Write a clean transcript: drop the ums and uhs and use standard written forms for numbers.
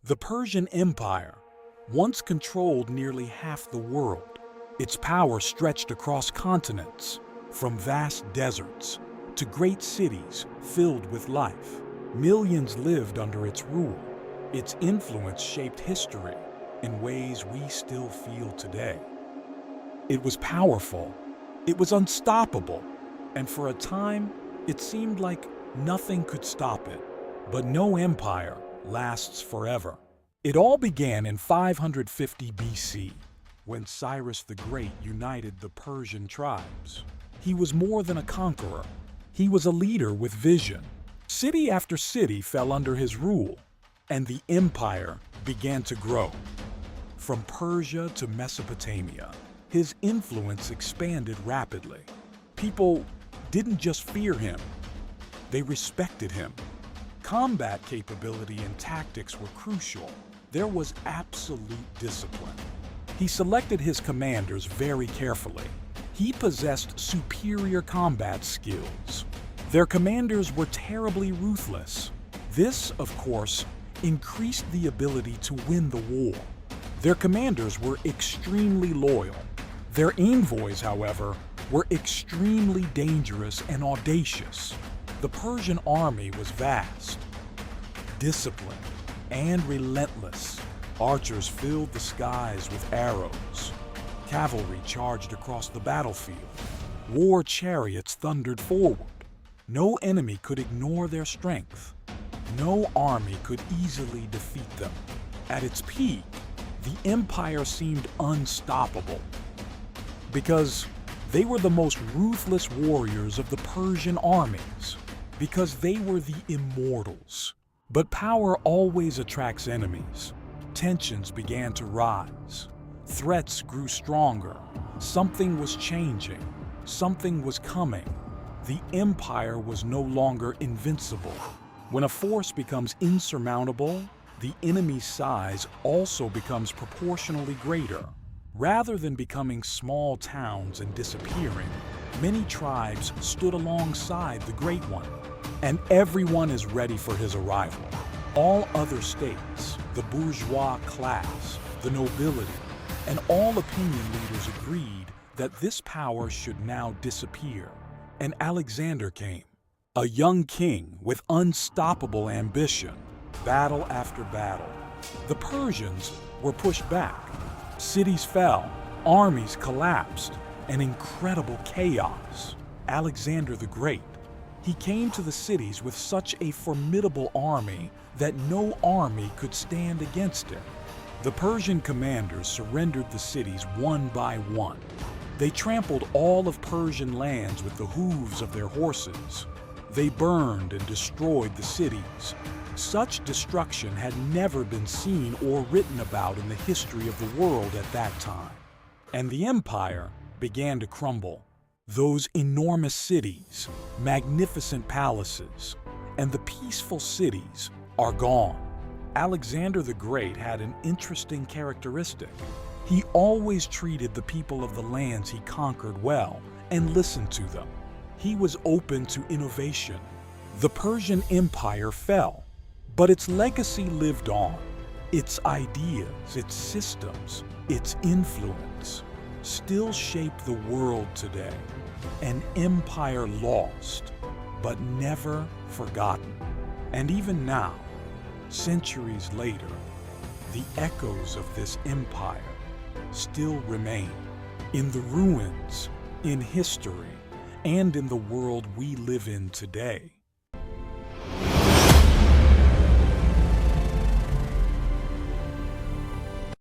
The Persian Empire once controlled nearly half the world. Its power stretched across continents, from vast deserts to great cities filled with life. Millions lived under its rule. Its influence shaped history in ways we still feel today. It was powerful, it was unstoppable, and for a time, it seemed like nothing could stop it. But no empire lasts forever. It all began in 550 BC, when Cyrus the Great united the Persian tribes. He was more than a conqueror. He was a leader with vision. City after city fell under his rule, and the empire began to grow. From Persia to Mesopotamia, his influence expanded rapidly. People didn't just fear him, they respected him. Combat capability and tactics were crucial. There was absolute discipline. He selected his commanders very carefully. He possessed superior combat skills. Their commanders were terribly ruthless. This, of course, increased the ability to win the war. Their commanders were extremely loyal. Their envoys, however, were extremely dangerous and audacious. The Persian army was vast, disciplined, and relentless. Archers filled the skies with arrows. Cavalry charged across the battlefield. War chariots thundered forward. No enemy could ignore their strength. No army could easily defeat them. At its peak, the empire seemed unstoppable because they were the most ruthless warriors of the Persian armies, because they were the immortals. But power always attracts enemies. Tensions began to rise. Threats grew stronger. Something was changing. Something was coming. The empire was no longer invincible. When a force becomes insurmountable, the enemy's size also becomes proportionally greater. Rather than becoming small towns and disappearing, many tribes stood alongside the Great One, and everyone is ready for his arrival. All other states, the bourgeois class, the nobility, and all opinion leaders agreed that this power should now disappear. And Alexander came, a young king with unstoppable ambition. Battle after battle, the Persians were pushed back. Cities fell, armies collapsed, and incredible chaos. Alexander the Great, he came to the cities with such a formidable army that no army could stand against him. The Persian commanders surrendered the cities one by one. They trampled all of Persian lands with the hooves of their horses. They burned and destroyed the cities. Such destruction had never been seen or written about in the history of the world at that time. And the empire began to crumble. Those enormous cities, magnificent palaces, and the peaceful cities are gone. Alexander the Great had an interesting characteristic. He always treated the people of the lands he conquered well and listened to them. He was open to innovation. The Persian Empire fell, but its legacy lived on. Its ideas, its systems, its influence still shape the world today. An empire lost, but never forgotten. And even now, centuries later, the echoes of this empire still remain in the ruins, in history, and in the world we live in today.